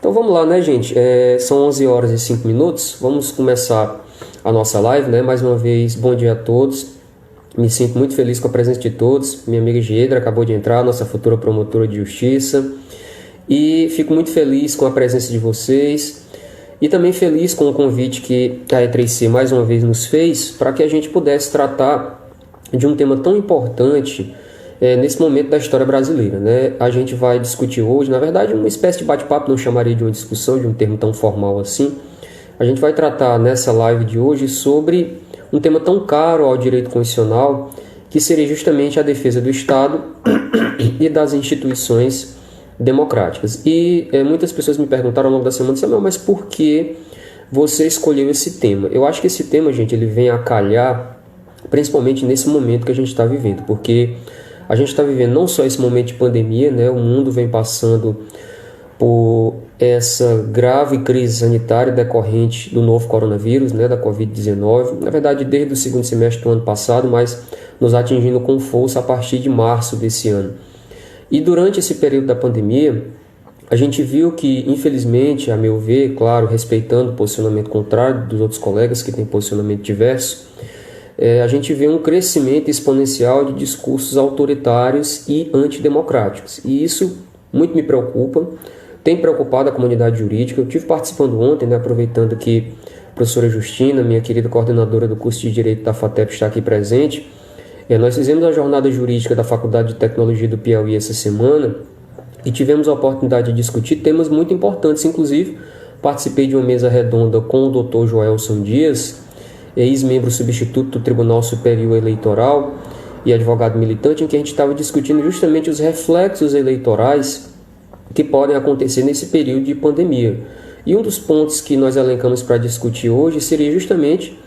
Então vamos lá, né, gente? São 11 horas e 5 minutos. Vamos começar a nossa live, né? Mais uma vez, bom dia a todos. Me sinto muito feliz com a presença de todos. Minha amiga Giedra acabou de entrar, nossa futura promotora de justiça. E fico muito feliz com a presença de vocês. E também feliz com o convite que a E3C mais uma vez nos fez para que a gente pudesse tratar de um tema tão importante nesse momento da história brasileira, né? A gente vai discutir hoje, na verdade, uma espécie de bate-papo, não chamaria de uma discussão, de um termo tão formal assim. A gente vai tratar nessa live de hoje sobre um tema tão caro ao direito constitucional, que seria justamente a defesa do Estado e das instituições democráticas. E muitas pessoas me perguntaram ao longo da semana, Samuel, mas por que você escolheu esse tema? Eu acho que esse tema, gente, ele vem a calhar principalmente nesse momento que a gente está vivendo, porque a gente está vivendo não só esse momento de pandemia, né? O mundo vem passando por essa grave crise sanitária decorrente do novo coronavírus, né? Da Covid-19, na verdade desde o segundo semestre do ano passado, mas nos atingindo com força a partir de março desse ano. E durante esse período da pandemia, a gente viu que, infelizmente, a meu ver, claro, respeitando o posicionamento contrário dos outros colegas que têm posicionamento diverso, a gente vê um crescimento exponencial de discursos autoritários e antidemocráticos. E isso muito me preocupa, tem preocupado a comunidade jurídica. Eu estive participando ontem, né, aproveitando que a professora Justina, minha querida coordenadora do curso de Direito da FATEP, está aqui presente. Nós fizemos a jornada jurídica da Faculdade de Tecnologia do Piauí essa semana e tivemos a oportunidade de discutir temas muito importantes. Inclusive, participei de uma mesa redonda com o Dr. Joelson Dias, ex-membro substituto do Tribunal Superior Eleitoral e advogado militante, em que a gente estava discutindo justamente os reflexos eleitorais que podem acontecer nesse período de pandemia. E um dos pontos que nós elencamos para discutir hoje seria justamente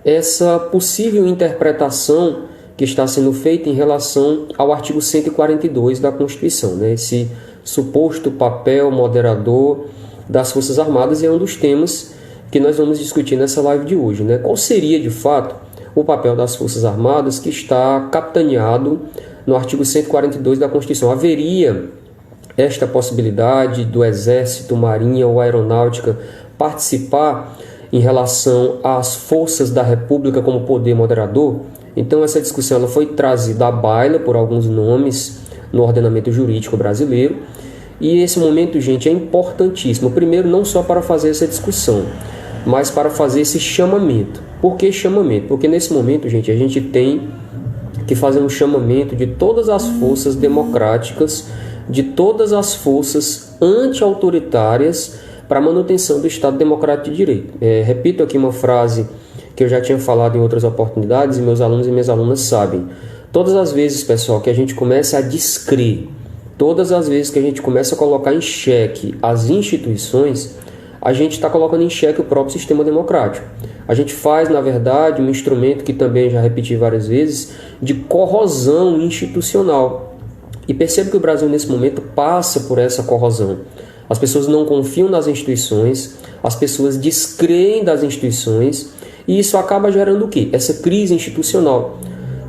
essa possível interpretação que está sendo feita em relação ao artigo 142 da Constituição, né? Esse suposto papel moderador das Forças Armadas, e é um dos temas que nós vamos discutir nessa live de hoje, né? Qual seria, de fato, o papel das Forças Armadas que está capitaneado no artigo 142 da Constituição? Haveria esta possibilidade do Exército, Marinha ou Aeronáutica participar em relação às forças da República como poder moderador? Então essa discussão ela foi trazida à baila por alguns nomes no ordenamento jurídico brasileiro, e esse momento, gente, é importantíssimo. Primeiro, não só para fazer essa discussão, mas para fazer esse chamamento. Por que chamamento? Porque nesse momento, gente, a gente tem que fazer um chamamento de todas as forças democráticas, de todas as forças anti-autoritárias para a manutenção do Estado Democrático de Direito. Repito aqui uma frase que eu já tinha falado em outras oportunidades e meus alunos e minhas alunas sabem. Todas as vezes, pessoal, que a gente começa a descrer, todas as vezes que a gente começa a colocar em xeque as instituições, a gente está colocando em xeque o próprio sistema democrático. A gente faz, na verdade, um instrumento que também já repeti várias vezes, de corrosão institucional. E percebo que o Brasil, nesse momento, passa por essa corrosão. As pessoas não confiam nas instituições, as pessoas descreem das instituições, e isso acaba gerando o quê? Essa crise institucional.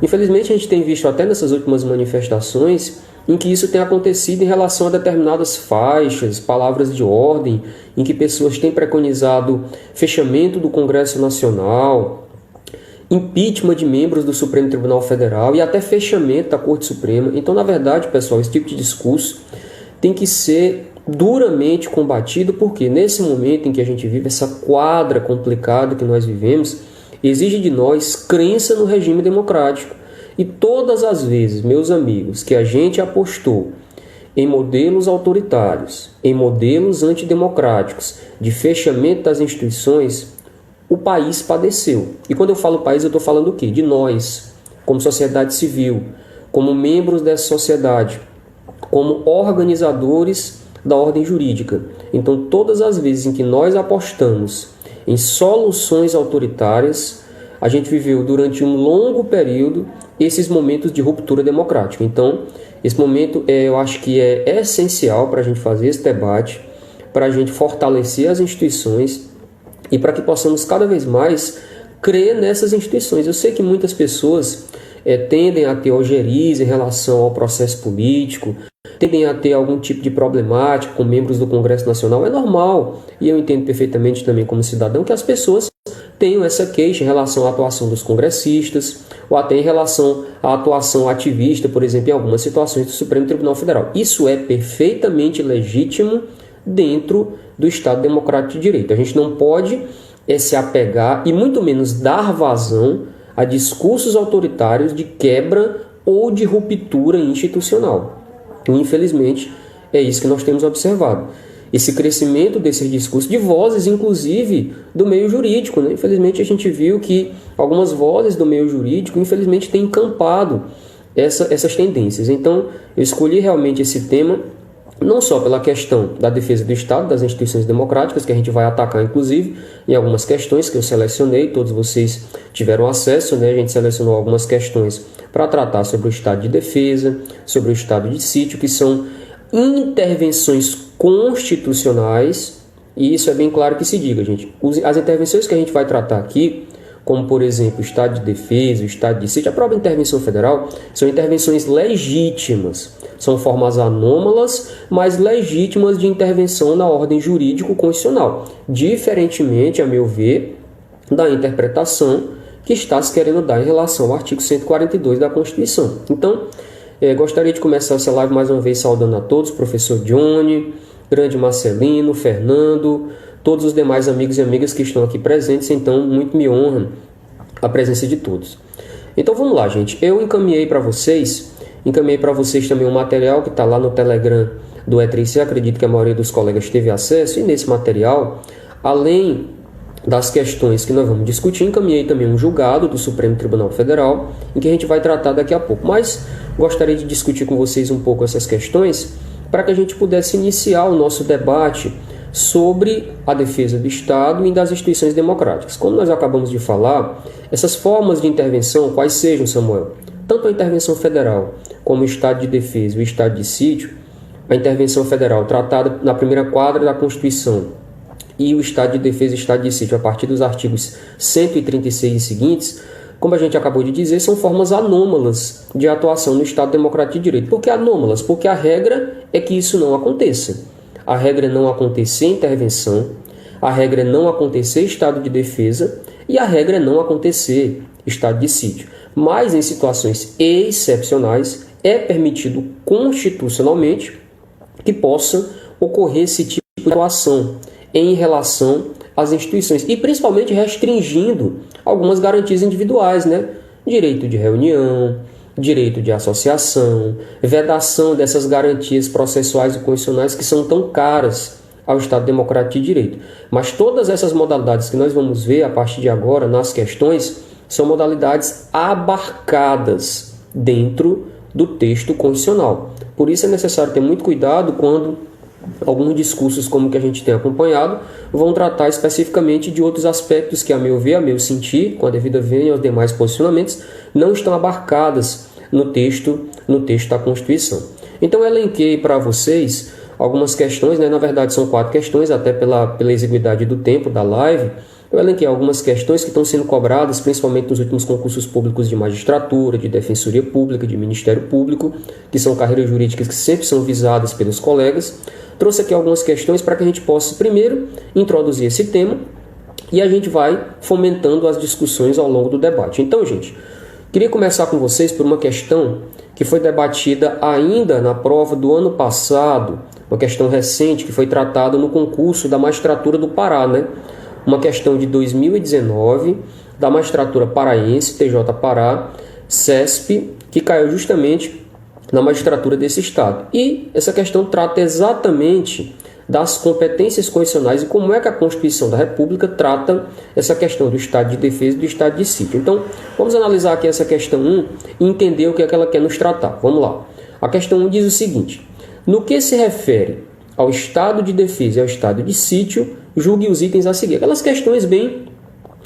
Infelizmente, a gente tem visto até nessas últimas manifestações em que isso tem acontecido em relação a determinadas faixas, palavras de ordem, em que pessoas têm preconizado fechamento do Congresso Nacional, impeachment de membros do Supremo Tribunal Federal e até fechamento da Corte Suprema. Então, na verdade, pessoal, esse tipo de discurso tem que ser duramente combatido, porque nesse momento em que a gente vive, essa quadra complicada que nós vivemos, exige de nós crença no regime democrático. E todas as vezes, meus amigos, que a gente apostou em modelos autoritários, em modelos antidemocráticos, de fechamento das instituições, o país padeceu. E quando eu falo país, eu estou falando o quê? De nós, como sociedade civil, como membros dessa sociedade, como organizadores da ordem jurídica. Então, todas as vezes em que nós apostamos em soluções autoritárias, a gente viveu durante um longo período esses momentos de ruptura democrática. Então, esse momento eu acho que é essencial para a gente fazer esse debate, para a gente fortalecer as instituições e para que possamos cada vez mais crer nessas instituições. Eu sei que muitas pessoas tendem a ter ojeriza em relação ao processo político, tendem a ter algum tipo de problemática com membros do Congresso Nacional. É normal, e eu entendo perfeitamente também como cidadão, que as pessoas tenham essa queixa em relação à atuação dos congressistas, ou até em relação à atuação ativista, por exemplo, em algumas situações do Supremo Tribunal Federal. Isso é perfeitamente legítimo dentro do Estado Democrático de Direito. A gente não pode se apegar e muito menos dar vazão a discursos autoritários de quebra ou de ruptura institucional. E, infelizmente, é isso que nós temos observado. Esse crescimento desses discursos, de vozes, inclusive, do meio jurídico, né? Infelizmente, a gente viu que algumas vozes do meio jurídico, infelizmente, têm encampado essas tendências. Então, eu escolhi realmente esse tema, não só pela questão da defesa do Estado, das instituições democráticas, que a gente vai atacar, inclusive, em algumas questões que eu selecionei, todos vocês tiveram acesso, né? A gente selecionou algumas questões para tratar sobre o Estado de defesa, sobre o Estado de sítio, que são intervenções constitucionais, e isso é bem claro que se diga, gente. As intervenções que a gente vai tratar aqui, como por exemplo o Estado de defesa, o Estado de sítio, a própria intervenção federal, são intervenções legítimas. São formas anômalas, mas legítimas de intervenção na ordem jurídico-constitucional, diferentemente, a meu ver, da interpretação que está se querendo dar em relação ao artigo 142 da Constituição. Então, gostaria de começar essa live mais uma vez saudando a todos, professor Johnny, grande Marcelino, Fernando, todos os demais amigos e amigas que estão aqui presentes. Então, muito me honra a presença de todos. Então, vamos lá, gente. Eu encaminhei para vocês também um material que está lá no Telegram do E3C, acredito que a maioria dos colegas teve acesso, e nesse material, além das questões que nós vamos discutir, encaminhei também um julgado do Supremo Tribunal Federal, em que a gente vai tratar daqui a pouco. Mas gostaria de discutir com vocês um pouco essas questões, para que a gente pudesse iniciar o nosso debate sobre a defesa do Estado e das instituições democráticas. Como nós acabamos de falar, essas formas de intervenção, quais sejam, Samuel, tanto a intervenção federal como o Estado de defesa e o Estado de sítio, a intervenção federal tratada na primeira quadra da Constituição e o Estado de defesa e Estado de sítio a partir dos artigos 136 e seguintes, como a gente acabou de dizer, são formas anômalas de atuação no Estado Democrático de Direito. Por que anômalas? Porque a regra é que isso não aconteça. A regra é não acontecer intervenção, a regra é não acontecer Estado de defesa e a regra é não acontecer Estado de sítio. Mas em situações excepcionais é permitido constitucionalmente que possa ocorrer esse tipo de atuação em relação às instituições e principalmente restringindo algumas garantias individuais, né? Direito de reunião, direito de associação, vedação dessas garantias processuais e constitucionais que são tão caras ao Estado Democrático de Direito. Mas todas essas modalidades que nós vamos ver a partir de agora nas questões são modalidades abarcadas dentro do texto constitucional. Por isso é necessário ter muito cuidado quando alguns discursos como que a gente tem acompanhado vão tratar especificamente de outros aspectos que, a meu ver, a meu sentir, com a devida vênia aos demais posicionamentos, não estão abarcadas no texto da Constituição. Então eu elenquei para vocês algumas questões, né? Na verdade são 4 questões, até pela exiguidade do tempo da live. Eu elenquei algumas questões que estão sendo cobradas, principalmente nos últimos concursos públicos de magistratura, de defensoria pública, de ministério público, que são carreiras jurídicas que sempre são visadas pelos colegas. Trouxe aqui algumas questões para que a gente possa, primeiro, introduzir esse tema e a gente vai fomentando as discussões ao longo do debate. Então, gente, queria começar com vocês por uma questão que foi debatida ainda na prova do ano passado, uma questão recente que foi tratada no concurso da magistratura do Pará, né? Uma questão de 2019 da magistratura paraense, TJ Pará, CESP, que caiu justamente na magistratura desse estado. E essa questão trata exatamente das competências constitucionais e como é que a Constituição da República trata essa questão do Estado de defesa e do Estado de sítio. Então, vamos analisar aqui essa questão 1 e entender o que é que ela quer nos tratar. Vamos lá. A questão 1 diz o seguinte: no que se refere ao Estado de defesa e ao Estado de sítio, julgue os itens a seguir. Aquelas questões bem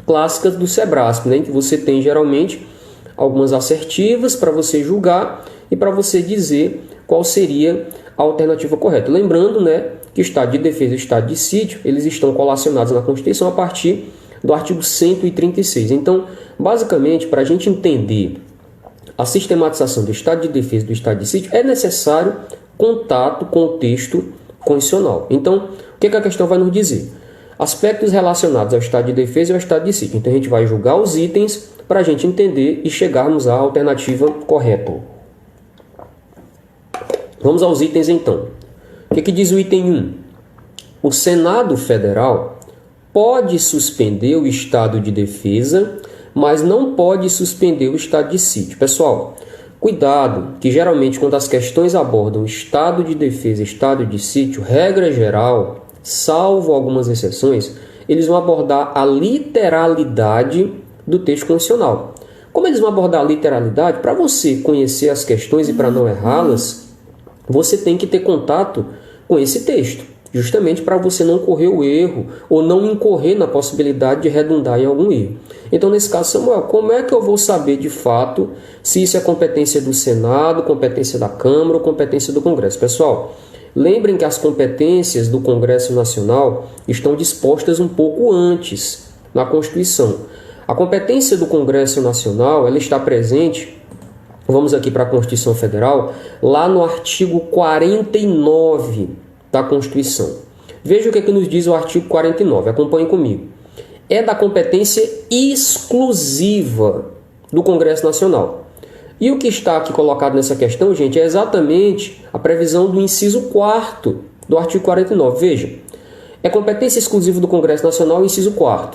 clássicas do SEBRASP, né, que você tem geralmente algumas assertivas para você julgar e para você dizer qual seria a alternativa correta. Lembrando, né, que o Estado de defesa e o Estado de sítio, eles estão colacionados na Constituição a partir do artigo 136. Então, basicamente, para a gente entender a sistematização do Estado de defesa e do Estado de sítio, é necessário contato com o texto constitucional. Então, o que a questão vai nos dizer? Aspectos relacionados ao estado de defesa e ao estado de sítio. Então, a gente vai julgar os itens para a gente entender e chegarmos à alternativa correta. Vamos aos itens, então. O que diz o item 1? O Senado Federal pode suspender o estado de defesa, mas não pode suspender o estado de sítio. Pessoal, cuidado, que geralmente quando as questões abordam estado de defesa e estado de sítio, regra geral, salvo algumas exceções, eles vão abordar a literalidade do texto constitucional. Como eles vão abordar a literalidade, para você conhecer as questões e para não errá-las, você tem que ter contato com esse texto, justamente para você não correr o erro ou não incorrer na possibilidade de redundar em algum erro. Então, nesse caso, Samuel, como é que eu vou saber de fato se isso é competência do Senado, competência da Câmara ou competência do Congresso? Pessoal, lembrem que as competências do Congresso Nacional estão dispostas um pouco antes na Constituição. A competência do Congresso Nacional ela está presente, vamos aqui para a Constituição Federal, lá no artigo 49 da Constituição. Veja o que nos diz o artigo 49, acompanhe comigo. É da competência exclusiva do Congresso Nacional. E o que está aqui colocado nessa questão, gente, é exatamente a previsão do inciso 4º do artigo 49. Veja, é competência exclusiva do Congresso Nacional, inciso 4º.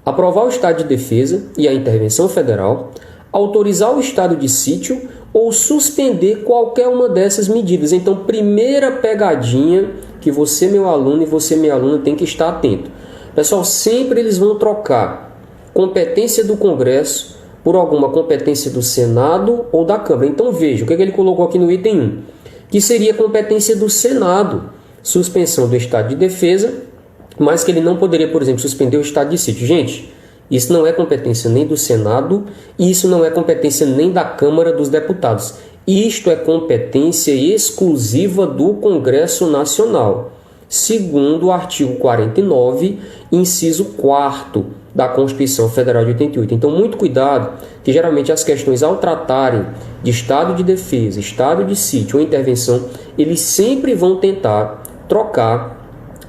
Aprovar o estado de defesa e a intervenção federal, autorizar o estado de sítio ou suspender qualquer uma dessas medidas. Então, primeira pegadinha que você, meu aluno, e você, minha aluna, tem que estar atento. Pessoal, sempre eles vão trocar competência do Congresso por alguma competência do Senado ou da Câmara. Então, veja, o que ele colocou aqui no item 1, que seria competência do Senado, suspensão do estado de defesa, mas que ele não poderia, por exemplo, suspender o estado de sítio. Gente, isso não é competência nem do Senado e isso não é competência nem da Câmara dos Deputados. Isto é competência exclusiva do Congresso Nacional, segundo o artigo 49, inciso 4º da Constituição Federal de 88. Então, muito cuidado, que geralmente as questões ao tratarem de estado de defesa, estado de sítio ou intervenção, eles sempre vão tentar trocar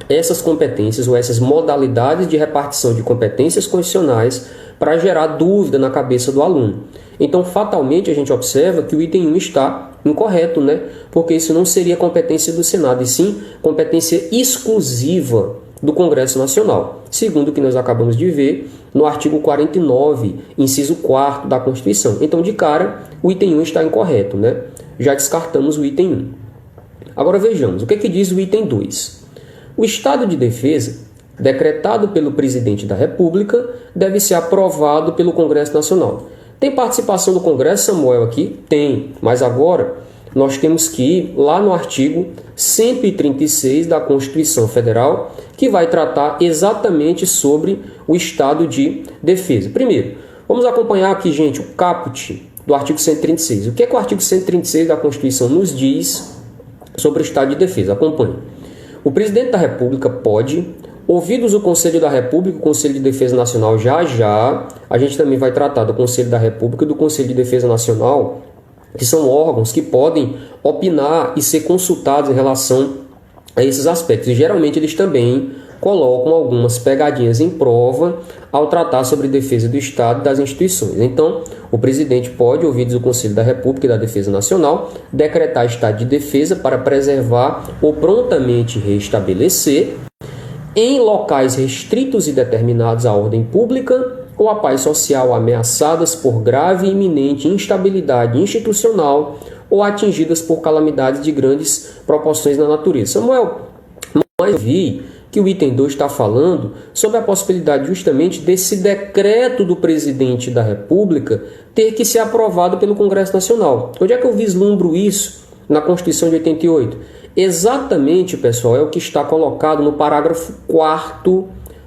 essas competências ou essas modalidades de repartição de competências constitucionais para gerar dúvida na cabeça do aluno. Então, fatalmente, a gente observa que o item 1 está incorreto, né? Porque isso não seria competência do Senado, e sim competência exclusiva do Congresso Nacional, segundo o que nós acabamos de ver no artigo 49, inciso 4º da Constituição. Então, de cara, o item 1 está incorreto, né? Já descartamos o item 1. Agora vejamos, o que diz o item 2? O estado de defesa, decretado pelo presidente da República, deve ser aprovado pelo Congresso Nacional. Tem participação do Congresso, Samuel, aqui? Tem, mas agora nós temos que ir lá no artigo 136 da Constituição Federal, que vai tratar exatamente sobre o estado de defesa. Primeiro, vamos acompanhar aqui, gente, o caput do artigo 136. O que o artigo 136 da Constituição nos diz sobre o estado de defesa? Acompanhe. O presidente da República pode, ouvidos o Conselho da República, o Conselho de Defesa Nacional já, a gente também vai tratar do Conselho da República e do Conselho de Defesa Nacional, que são órgãos que podem opinar e ser consultados em relação a esses aspectos. E geralmente eles também colocam algumas pegadinhas em prova ao tratar sobre defesa do Estado e das instituições. Então, o presidente pode, ouvidos o Conselho da República e da Defesa Nacional, decretar estado de defesa para preservar ou prontamente restabelecer, em locais restritos e determinados à ordem pública ou à paz social ameaçadas por grave e iminente instabilidade institucional ou atingidas por calamidades de grandes proporções na natureza. Samuel, mas eu vi que o item 2 está falando sobre a possibilidade justamente desse decreto do presidente da República ter que ser aprovado pelo Congresso Nacional. Onde é que eu vislumbro isso na Constituição de 88? Exatamente, pessoal, é o que está colocado no parágrafo 4º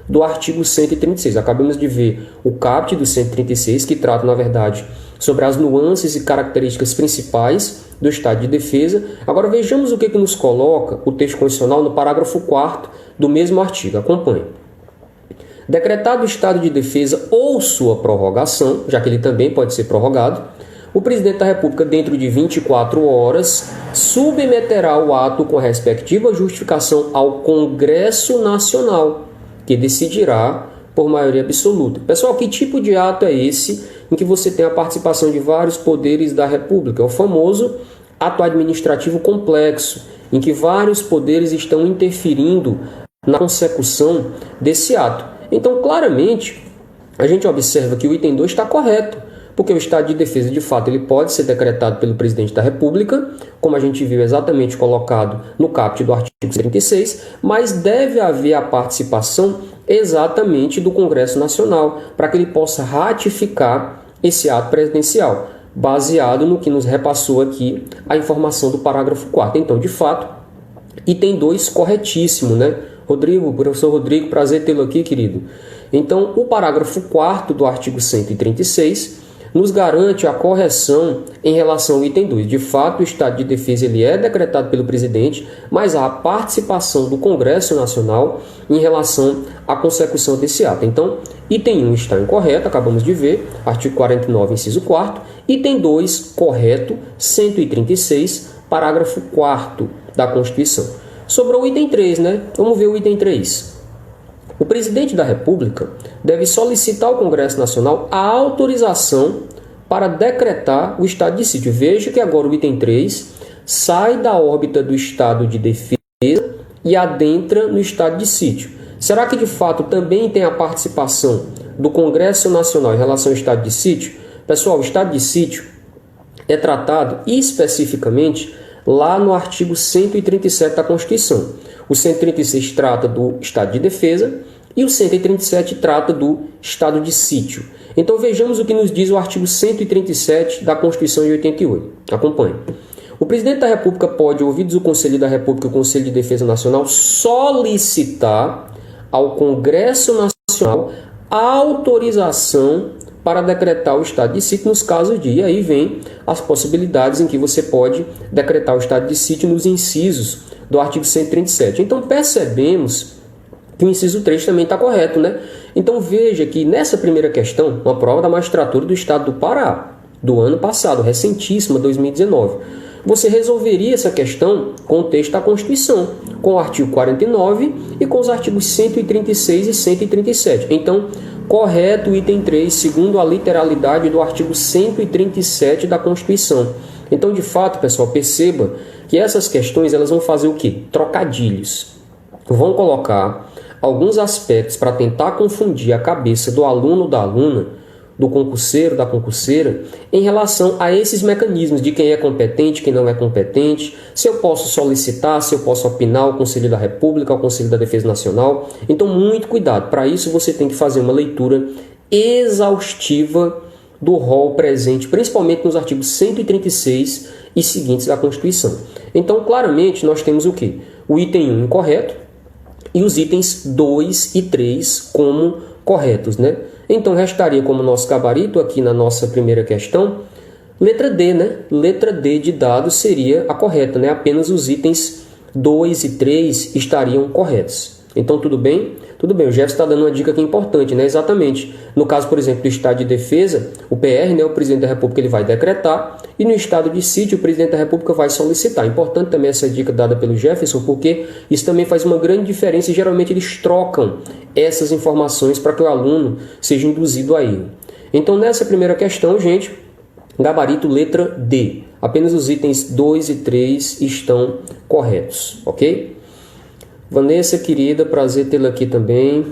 do artigo 136. Acabamos de ver o caput do 136, que trata, na verdade, sobre as nuances e características principais do estado de defesa. Agora vejamos o que nos coloca o texto constitucional no parágrafo 4º do mesmo artigo. Acompanhe. Decretado o estado de defesa ou sua prorrogação, já que ele também pode ser prorrogado, o presidente da República, dentro de 24 horas, submeterá o ato com a respectiva justificação ao Congresso Nacional, que decidirá por maioria absoluta. Pessoal, que tipo de ato é esse em que você tem a participação de vários poderes da República? É o famoso ato administrativo complexo, em que vários poderes estão interferindo na consecução desse ato. Então, claramente, a gente observa que o item 2 está correto, porque o estado de defesa, de fato, ele pode ser decretado pelo presidente da República, como a gente viu exatamente colocado no caput do artigo 36, mas deve haver a participação exatamente do Congresso Nacional, para que ele possa ratificar esse ato presidencial, baseado no que nos repassou aqui a informação do parágrafo 4º. Então, de fato, item 2 corretíssimo, né? Rodrigo, professor Rodrigo, prazer tê-lo aqui, querido. Então, o parágrafo 4º do artigo 136 nos garante a correção em relação ao item 2. De fato, o estado de defesa ele é decretado pelo presidente, mas há a participação do Congresso Nacional em relação à consecução desse ato. Então, item 1 está incorreto, acabamos de ver, artigo 49, inciso 4º. Item 2, correto, 136, parágrafo 4º da Constituição. Sobrou o item 3, né? Vamos ver o item 3. O presidente da República deve solicitar ao Congresso Nacional a autorização para decretar o estado de sítio. Veja que agora o item 3 sai da órbita do estado de defesa e adentra no estado de sítio. Será que de fato também tem a participação do Congresso Nacional em relação ao estado de sítio? Pessoal, o estado de sítio é tratado especificamente lá no artigo 137 da Constituição. O 136 trata do estado de defesa e o 137 trata do estado de sítio. Então vejamos o que nos diz o artigo 137 da Constituição de 88. Acompanhe. O presidente da República pode, ouvidos o Conselho da República e o Conselho de Defesa Nacional, solicitar ao Congresso Nacional a autorização para decretar o estado de sítio nos casos de... E aí vem as possibilidades em que você pode decretar o estado de sítio nos incisos do artigo 137. Então percebemos que o inciso 3 também está correto, né? Então veja que nessa primeira questão, uma prova da magistratura do estado do Pará, do ano passado, recentíssima, 2019, você resolveria essa questão com o texto da Constituição, com o artigo 49 e com os artigos 136 e 137. Então, correto o item 3, segundo a literalidade do artigo 137 da Constituição. Então, de fato, pessoal, perceba que essas questões elas vão fazer o quê? Trocadilhos. Vão colocar alguns aspectos para tentar confundir a cabeça do aluno, da aluna, do concurseiro, da concurseira, em relação a esses mecanismos de quem é competente, quem não é competente, se eu posso solicitar, se eu posso opinar ao Conselho da República, ao Conselho da Defesa Nacional. Então, muito cuidado. Para isso, você tem que fazer uma leitura exaustiva do rol presente, principalmente nos artigos 136 e seguintes da Constituição. Então, claramente, nós temos o quê? O item 1 incorreto e os itens 2 e 3 como corretos, né? Então, restaria como nosso gabarito aqui na nossa primeira questão, letra D, né? Letra D de dados seria a correta, né? Apenas os itens 2 e 3 estariam corretos. Então, tudo bem? Tudo bem, o Jefferson está dando uma dica aqui importante, né? Exatamente. No caso, por exemplo, do estado de defesa, o PR, né, o presidente da República, ele vai decretar, e no estado de sítio, o presidente da República vai solicitar. Importante também essa dica dada pelo Jefferson, porque isso também faz uma grande diferença e geralmente eles trocam essas informações para que o aluno seja induzido a erro. Então, nessa primeira questão, gente, gabarito letra D. Apenas os itens 2 e 3 estão corretos, ok? Vanessa, querida, prazer tê-la aqui também.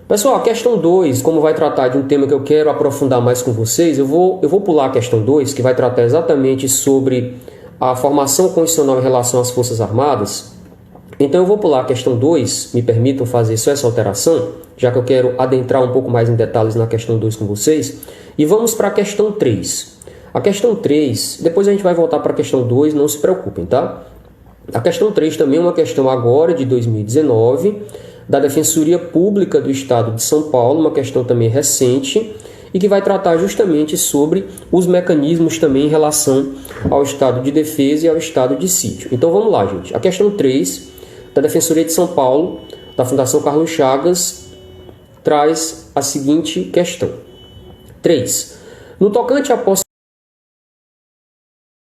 Pessoal, a questão 2, como vai tratar de um tema que eu quero aprofundar mais com vocês, eu vou pular a questão 2, que vai tratar exatamente sobre a formação constitucional em relação às Forças Armadas. Então eu vou pular a questão 2, me permitam fazer só essa alteração, já que eu quero adentrar um pouco mais em detalhes na questão 2 com vocês, e vamos para a questão 3. A questão 3, depois a gente vai voltar para a questão 2, não se preocupem, tá? A questão 3 também é uma questão agora de 2019, da Defensoria Pública do Estado de São Paulo, uma questão também recente, e que vai tratar justamente sobre os mecanismos também em relação ao estado de defesa e ao estado de sítio. Então vamos lá, gente. A questão 3 da Defensoria de São Paulo, da Fundação Carlos Chagas, traz a seguinte questão. 3. No tocante à posse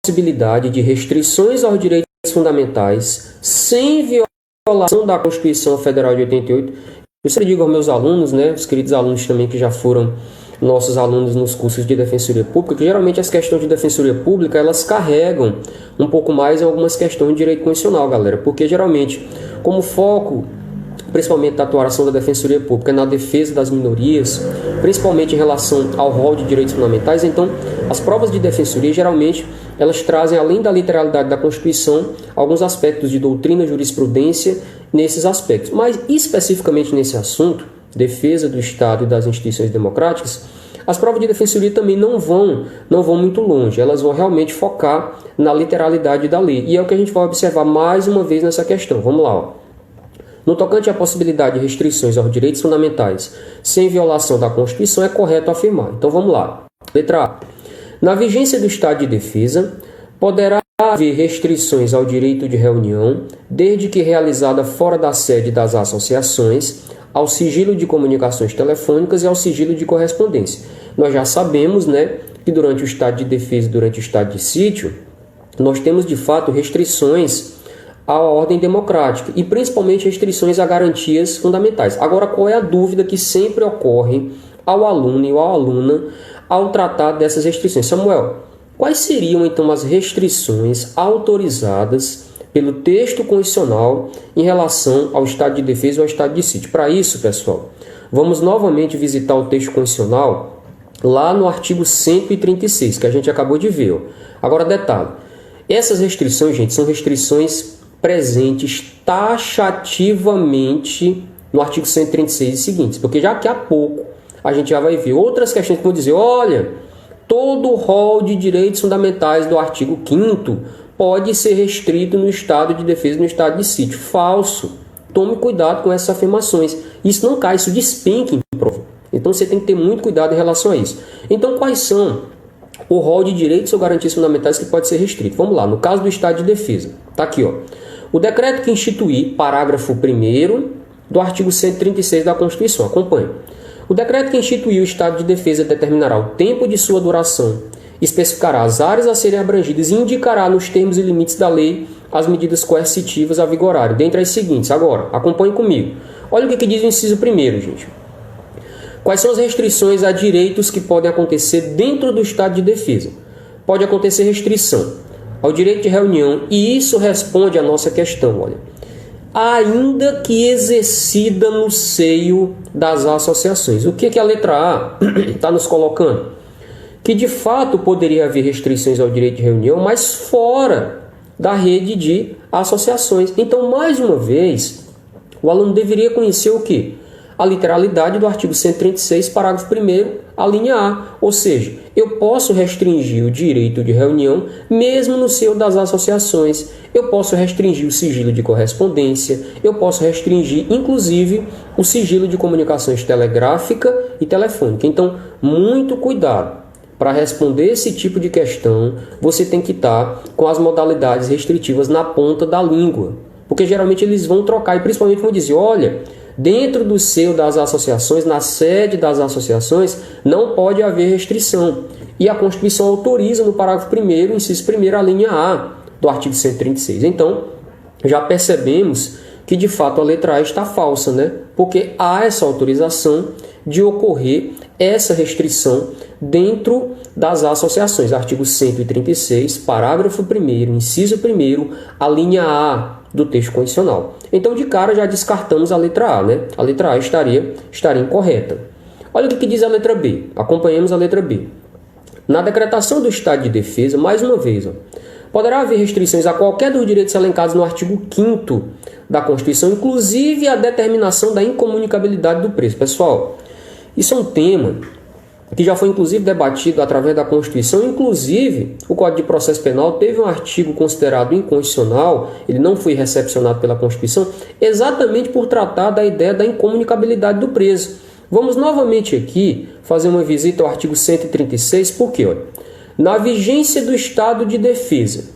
possibilidade de restrições aos direitos fundamentais sem violação da Constituição Federal de 88. Eu sempre digo aos meus alunos, né, os queridos alunos também que já foram nossos alunos nos cursos de Defensoria Pública, que geralmente as questões de Defensoria Pública, elas carregam um pouco mais em algumas questões de direito constitucional, galera, porque geralmente, como foco, principalmente da atuação da Defensoria Pública, na defesa das minorias, principalmente em relação ao rol de direitos fundamentais, então, as provas de defensoria, geralmente, elas trazem, além da literalidade da Constituição, alguns aspectos de doutrina, jurisprudência, nesses aspectos. Mas, especificamente nesse assunto, defesa do Estado e das instituições democráticas, as provas de defensoria também não vão muito longe, elas vão realmente focar na literalidade da lei. E é o que a gente vai observar mais uma vez nessa questão. Vamos lá, ó. No tocante à possibilidade de restrições aos direitos fundamentais sem violação da Constituição, é correto afirmar. Então vamos lá. Letra A. Na vigência do estado de defesa, poderá haver restrições ao direito de reunião, desde que realizada fora da sede das associações, ao sigilo de comunicações telefônicas e ao sigilo de correspondência. Nós já sabemos, né, que durante o estado de defesa e durante o estado de sítio, nós temos de fato restrições à ordem democrática e principalmente restrições a garantias fundamentais. Agora, qual é a dúvida que sempre ocorre ao aluno e à aluna ao tratar dessas restrições? Samuel, quais seriam então as restrições autorizadas pelo texto constitucional em relação ao estado de defesa ou ao estado de sítio? Para isso, pessoal, vamos novamente visitar o texto constitucional lá no artigo 136, que a gente acabou de ver. Agora, detalhe, essas restrições, gente, são restrições presentes taxativamente no artigo 136 e seguintes, porque já que há pouco a gente já vai ver outras questões que vão dizer, olha, todo o rol de direitos fundamentais do artigo 5º pode ser restrito no estado de defesa e no estado de sítio. Falso. Tome cuidado com essas afirmações. Isso não cai, isso despenca em prova. Então você tem que ter muito cuidado em relação a isso. Então quais são o rol de direitos ou garantias fundamentais que pode ser restrito? Vamos lá, no caso do estado de defesa. Está aqui, ó. O decreto que instituir, parágrafo 1º do artigo 136 da Constituição. Acompanhe. O decreto que instituir o estado de defesa determinará o tempo de sua duração, especificará as áreas a serem abrangidas e indicará nos termos e limites da lei as medidas coercitivas a vigorarem, dentre as seguintes. Agora, acompanhe comigo. Olha o que diz o inciso 1º, gente. Quais são as restrições a direitos que podem acontecer dentro do estado de defesa? Pode acontecer restrição ao direito de reunião, e isso responde à nossa questão, olha. Ainda que exercida no seio das associações. O que a letra A está nos colocando? Que de fato poderia haver restrições ao direito de reunião, mas fora da rede de associações. Então, mais uma vez, o aluno deveria conhecer o quê? A literalidade do artigo 136, parágrafo 1º, a linha A. Ou seja, eu posso restringir o direito de reunião mesmo no seio das associações. Eu posso restringir o sigilo de correspondência. Eu posso restringir, inclusive, o sigilo de comunicações telegráfica e telefônica. Então, muito cuidado. Para responder esse tipo de questão, você tem que estar com as modalidades restritivas na ponta da língua. Porque geralmente eles vão trocar e principalmente vão dizer, olha, dentro do seio das associações, na sede das associações, não pode haver restrição. E a Constituição autoriza no parágrafo 1º, inciso 1º, a linha A do artigo 136. Então, já percebemos que de fato a letra A está falsa, né? Porque há essa autorização de ocorrer essa restrição dentro das associações. Artigo 136, parágrafo 1º, inciso 1º, a linha A do texto constitucional. Então, de cara, já descartamos a letra A, né? A letra A estaria incorreta. Olha o que diz a letra B. Acompanhemos a letra B. Na decretação do estado de defesa, mais uma vez, ó, poderá haver restrições a qualquer dos direitos elencados no artigo 5º da Constituição, inclusive a determinação da incomunicabilidade do preso. Pessoal, isso é um tema que já foi inclusive debatido através da Constituição. Inclusive, o Código de Processo Penal teve um artigo considerado inconstitucional, ele não foi recepcionado pela Constituição, exatamente por tratar da ideia da incomunicabilidade do preso. Vamos novamente aqui fazer uma visita ao artigo 136, porque, olha, na vigência do estado de defesa,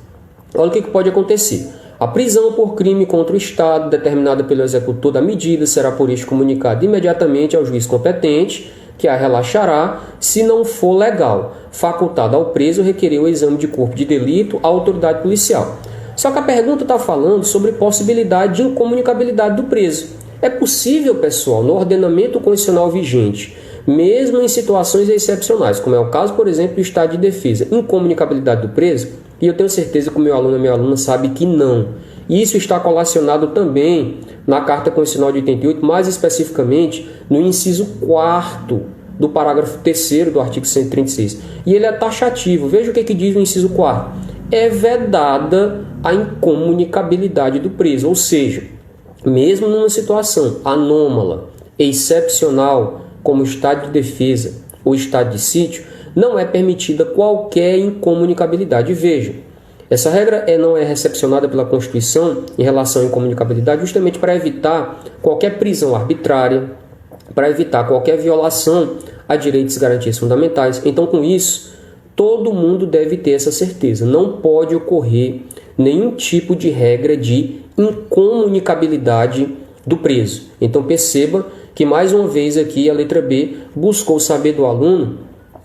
olha o que pode acontecer. A prisão por crime contra o Estado, determinada pelo executor da medida, será por isso comunicada imediatamente ao juiz competente, que a relaxará se não for legal, facultado ao preso requerer o exame de corpo de delito à autoridade policial. Só que a pergunta está falando sobre possibilidade de incomunicabilidade do preso. É possível, pessoal, no ordenamento constitucional vigente, mesmo em situações excepcionais, como é o caso, por exemplo, do estado de defesa, incomunicabilidade do preso? E eu tenho certeza que o meu aluno e a minha aluna sabe que não. Isso está colacionado também na Carta Constitucional de 88, mais especificamente no inciso 4º do parágrafo 3º do artigo 136. E ele é taxativo. Veja o que diz o inciso 4º. É vedada a incomunicabilidade do preso, ou seja, mesmo numa situação anômala, excepcional, como estado de defesa ou estado de sítio, não é permitida qualquer incomunicabilidade. Veja, essa regra não é recepcionada pela Constituição em relação à incomunicabilidade justamente para evitar qualquer prisão arbitrária, para evitar qualquer violação a direitos e garantias fundamentais. Então, com isso, todo mundo deve ter essa certeza. Não pode ocorrer nenhum tipo de regra de incomunicabilidade do preso. Então, perceba que, mais uma vez aqui, a letra B buscou saber do aluno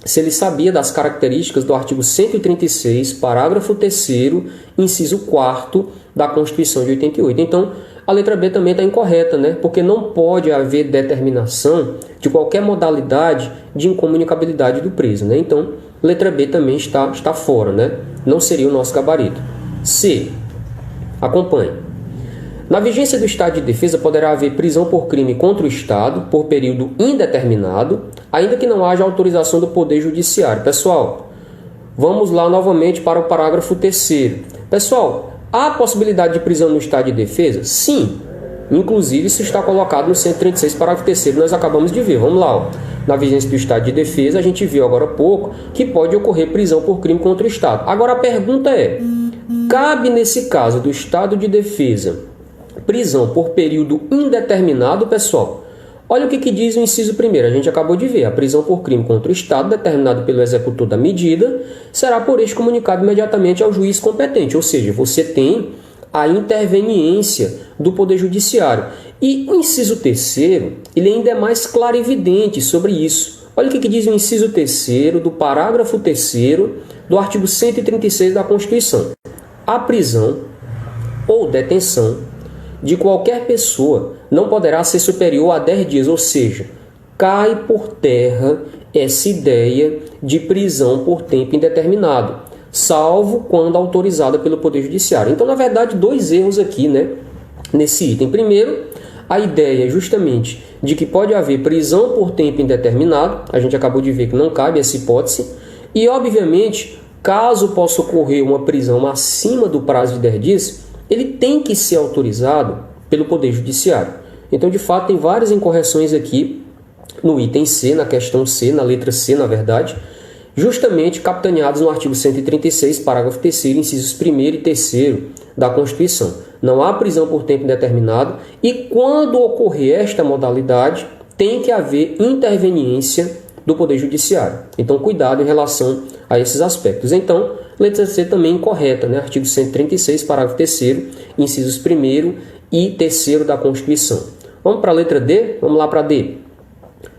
se ele sabia das características do artigo 136, parágrafo 3º, inciso 4º da Constituição de 88. Então, a letra B também está incorreta, né? Porque não pode haver determinação de qualquer modalidade de incomunicabilidade do preso, né? Então, letra B também está fora, né? Não seria o nosso gabarito. C. Acompanhe. Na vigência do estado de defesa, poderá haver prisão por crime contra o Estado por período indeterminado, ainda que não haja autorização do Poder Judiciário. Pessoal, vamos lá novamente para o parágrafo 3º. Pessoal, há possibilidade de prisão no estado de defesa? Sim. Inclusive, isso está colocado no 136, parágrafo 3º, nós acabamos de ver. Vamos lá. Ó. Na vigência do estado de defesa, a gente viu agora há pouco que pode ocorrer prisão por crime contra o Estado. Agora, a pergunta é, cabe nesse caso do estado de defesa prisão por período indeterminado, pessoal? Olha o que diz o inciso 1º, a gente acabou de ver. A prisão por crime contra o Estado, determinado pelo executor da medida, será por este comunicado imediatamente ao juiz competente. Ou seja, você tem a interveniência do Poder Judiciário. E o inciso 3º, ele ainda é mais clarividente sobre isso. Olha o que diz o inciso 3º do parágrafo 3º do artigo 136 da Constituição. A prisão ou detenção de qualquer pessoa não poderá ser superior a 10 dias, ou seja, cai por terra essa ideia de prisão por tempo indeterminado, salvo quando autorizada pelo Poder Judiciário. Então, na verdade, dois erros aqui, né, nesse item. Primeiro, a ideia justamente de que pode haver prisão por tempo indeterminado, a gente acabou de ver que não cabe essa hipótese, e, obviamente, caso possa ocorrer uma prisão acima do prazo de 10 dias, ele tem que ser autorizado pelo Poder Judiciário. Então, de fato, tem várias incorreções aqui no item C, na questão C, na letra C, na verdade, justamente capitaneados no artigo 136, parágrafo 3º, incisos 1º e 3º da Constituição. Não há prisão por tempo indeterminado e, quando ocorrer esta modalidade, tem que haver interveniência do Poder Judiciário. Então, cuidado em relação a esses aspectos. Então, letra C também incorreta, né? Artigo 136, parágrafo 3º, incisos 1º e 3º da Constituição. Vamos para a letra D? Vamos lá para D.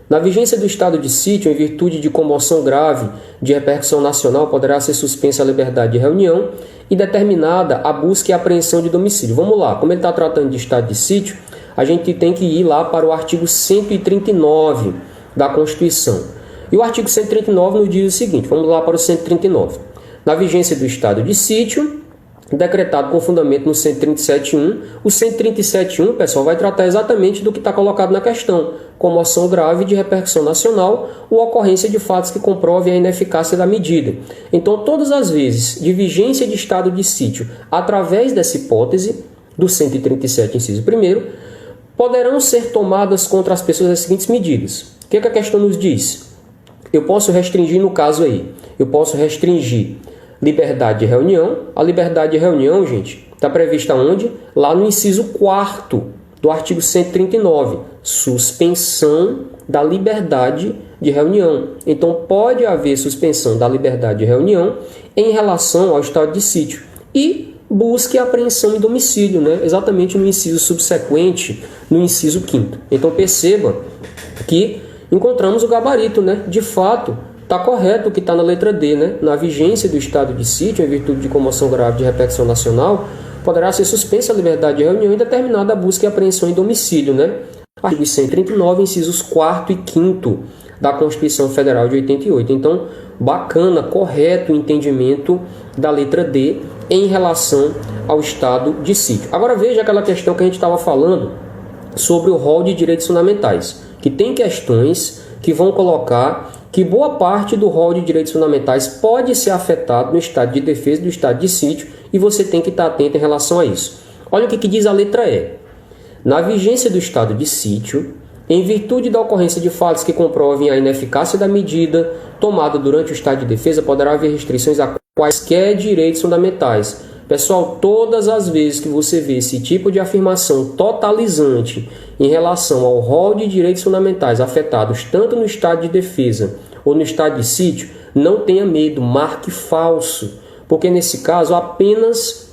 Na vigência do estado de sítio, em virtude de comoção grave de repercussão nacional, poderá ser suspensa a liberdade de reunião e determinada a busca e apreensão de domicílio. Vamos lá, como ele está tratando de estado de sítio, a gente tem que ir lá para o artigo 139 da Constituição. E o artigo 139 nos diz o seguinte, vamos lá para o 139. Na vigência do estado de sítio, decretado com fundamento no 137.1, o 137.1, pessoal, vai tratar exatamente do que está colocado na questão, comoção grave de repercussão nacional ou ocorrência de fatos que comprovem a ineficácia da medida. Então, todas as vezes de vigência de estado de sítio, através dessa hipótese, do 137, inciso 1º, poderão ser tomadas contra as pessoas as seguintes medidas. O que a questão nos diz? Eu posso restringir, no caso aí, eu posso restringir liberdade de reunião. A liberdade de reunião, gente, está prevista onde? Lá no inciso 4º do artigo 139, suspensão da liberdade de reunião. Então, pode haver suspensão da liberdade de reunião em relação ao estado de sítio. E busca e apreensão em domicílio, né? Exatamente no inciso subsequente, no inciso 5º. Então, perceba que encontramos o gabarito, né? De fato, está correto o que está na letra D, né? Na vigência do estado de sítio, em virtude de comoção grave de repercussão nacional, poderá ser suspensa a liberdade de reunião e determinada a busca e apreensão em domicílio, né? Artigo 139, incisos 4º e 5º da Constituição Federal de 88. Então, bacana, correto o entendimento da letra D em relação ao estado de sítio. Agora veja aquela questão que a gente estava falando sobre o rol de direitos fundamentais, que tem questões que vão colocar que boa parte do rol de direitos fundamentais pode ser afetado no estado de defesa e do estado de sítio, e você tem que estar atento em relação a isso. Olha o que diz a letra E. Na vigência do estado de sítio, em virtude da ocorrência de fatos que comprovem a ineficácia da medida tomada durante o estado de defesa, poderá haver restrições a quaisquer direitos fundamentais. Pessoal, todas as vezes que você vê esse tipo de afirmação totalizante em relação ao rol de direitos fundamentais afetados tanto no estado de defesa ou no estado de sítio, não tenha medo, marque falso, porque nesse caso apenas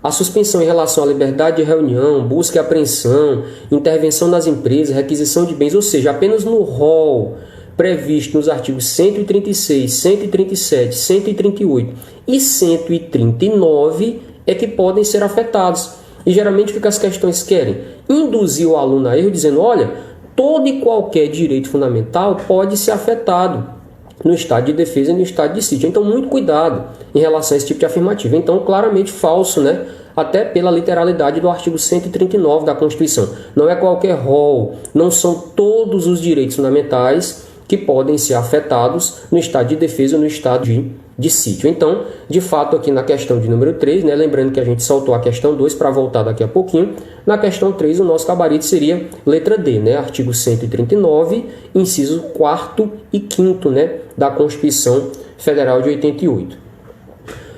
a suspensão em relação à liberdade de reunião, busca e apreensão, intervenção nas empresas, requisição de bens, ou seja, apenas no rol previsto nos artigos 136, 137, 138 e 139 é que podem ser afetados. E geralmente o que as questões querem? Induzir o aluno a erro dizendo, olha, todo e qualquer direito fundamental pode ser afetado no estado de defesa e no estado de sítio. Então, muito cuidado em relação a esse tipo de afirmativa. Então, claramente falso, né? Até pela literalidade do artigo 139 da Constituição. Não é qualquer rol, não são todos os direitos fundamentais que podem ser afetados no estado de defesa ou no estado de sítio. Então, de fato, aqui na questão de número 3, né, lembrando que a gente saltou a questão 2 para voltar daqui a pouquinho, na questão 3 o nosso gabarito seria letra D, né, artigo 139, inciso 4º e 5º, né, da Constituição Federal de 88.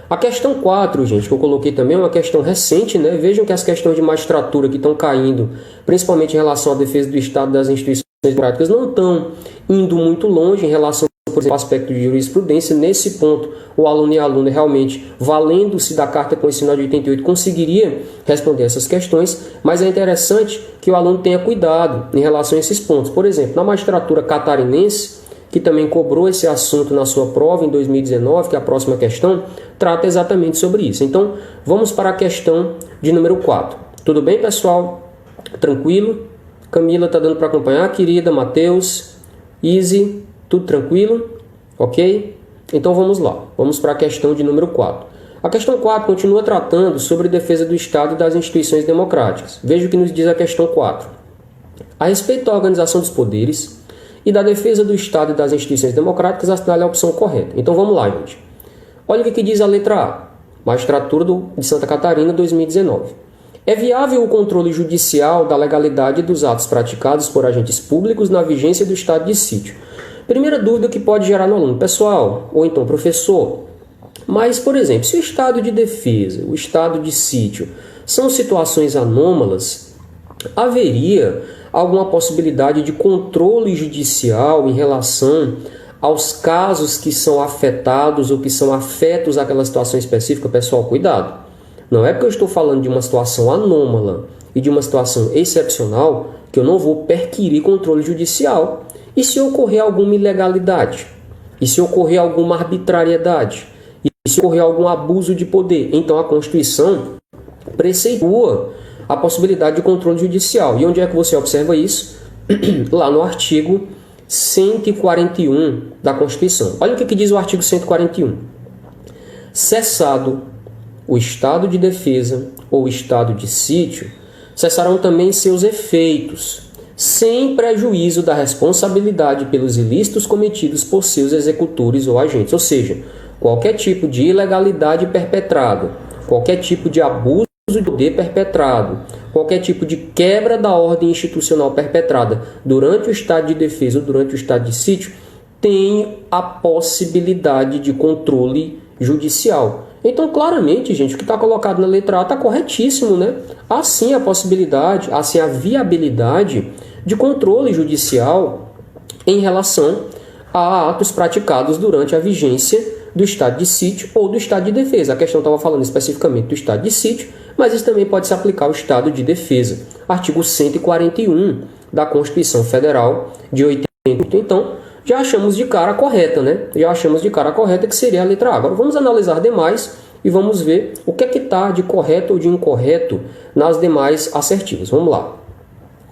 A questão 4, gente, que eu coloquei também é uma questão recente, né? Vejam que as questões de magistratura que estão caindo, principalmente em relação à defesa do Estado das instituições democráticas, não estão indo muito longe em relação, por exemplo, ao aspecto de jurisprudência. Nesse ponto, o aluno e a aluna realmente, valendo-se da Carta Constitucional de 88, conseguiria responder essas questões, mas é interessante que o aluno tenha cuidado em relação a esses pontos. Por exemplo, na magistratura catarinense, que também cobrou esse assunto na sua prova em 2019, que é a próxima questão, trata exatamente sobre isso. Então, vamos para a questão de número 4. Tudo bem, pessoal? Tranquilo? Camila está dando para acompanhar, querida, Matheus, Easy, tudo tranquilo? Ok? Então vamos lá, vamos para a questão de número 4. A questão 4 continua tratando sobre defesa do Estado e das instituições democráticas. Veja o que nos diz a questão 4. A respeito da organização dos poderes e da defesa do Estado e das instituições democráticas, assinale a opção correta. Então vamos lá, gente. Olha o que diz a letra A, Magistratura de Santa Catarina, 2019. É viável o controle judicial da legalidade dos atos praticados por agentes públicos na vigência do estado de sítio? Primeira dúvida que pode gerar no aluno, pessoal, ou então professor. Mas, por exemplo, se o estado de defesa, o estado de sítio, são situações anômalas, haveria alguma possibilidade de controle judicial em relação aos casos que são afetados ou que são afetos àquela situação específica? Pessoal, cuidado. Não é porque eu estou falando de uma situação anômala e de uma situação excepcional que eu não vou perquirir controle judicial. E se ocorrer alguma ilegalidade? E se ocorrer alguma arbitrariedade? E se ocorrer algum abuso de poder? Então a Constituição preceitua a possibilidade de controle judicial. E onde é que você observa isso? Lá no artigo 141 da Constituição. Olha o que diz o artigo 141. Cessado o estado de defesa ou estado de sítio, cessarão também seus efeitos, sem prejuízo da responsabilidade pelos ilícitos cometidos por seus executores ou agentes. Ou seja, qualquer tipo de ilegalidade perpetrada, qualquer tipo de abuso de poder perpetrado, qualquer tipo de quebra da ordem institucional perpetrada durante o estado de defesa ou durante o estado de sítio, tem a possibilidade de controle judicial. Então, claramente, gente, o que está colocado na letra A está corretíssimo, né? Há sim a possibilidade, há sim a viabilidade de controle judicial em relação a atos praticados durante a vigência do estado de sítio ou do estado de defesa. A questão estava falando especificamente do estado de sítio, mas isso também pode se aplicar ao estado de defesa. Artigo 141 da Constituição Federal de 88. Então, já achamos de cara correta, né? Já achamos de cara correta que seria a letra A. Agora vamos analisar demais e vamos ver o que é que está de correto ou de incorreto nas demais assertivas. Vamos lá.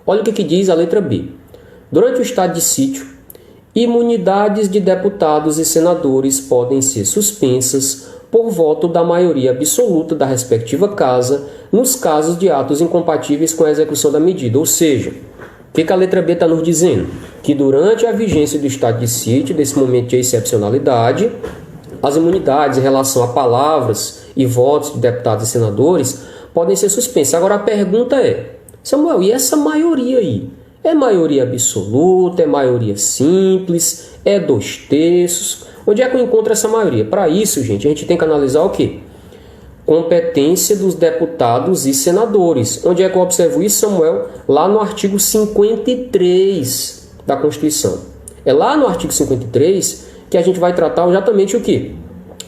Olha o que diz a letra B. Durante o estado de sítio, imunidades de deputados e senadores podem ser suspensas por voto da maioria absoluta da respectiva casa nos casos de atos incompatíveis com a execução da medida. Ou seja, o que a letra B está nos dizendo? Que durante a vigência do estado de sítio, desse momento de excepcionalidade, as imunidades em relação a palavras e votos de deputados e senadores podem ser suspensas. Agora a pergunta é, Samuel, e essa maioria aí? É maioria absoluta? É maioria simples? É 2/3? Onde é que eu encontro essa maioria? Para isso, gente, a gente tem que analisar o quê? Competência dos deputados e senadores. Onde é que eu observo isso, Samuel? Lá no artigo 53 da Constituição. É lá no artigo 53 que a gente vai tratar exatamente o quê?